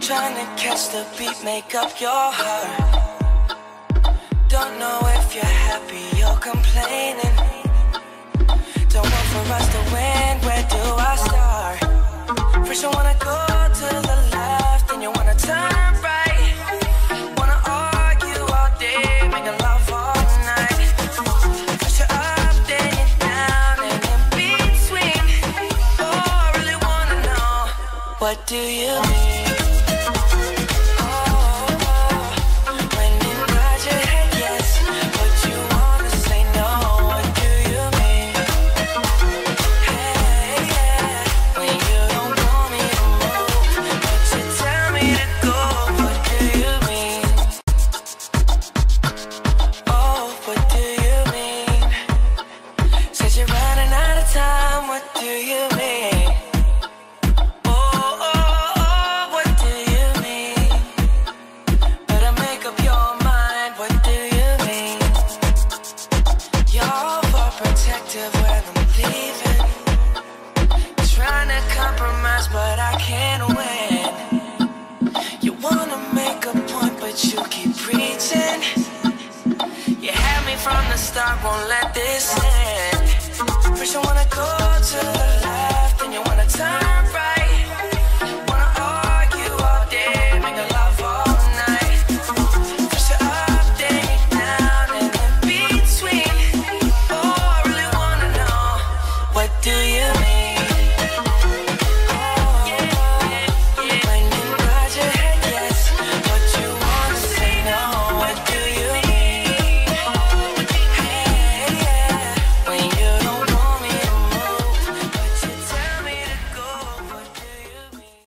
Trying to catch the beat, make up your heart. Don't know if you're happy or complaining. Don't want for us to win, where do I start? First you wanna go to the left, then you wanna turn right. Wanna argue all day, making love all night. First you're up, then you're down, and in between. Oh, I really wanna know, what do you mean? Won't let this end.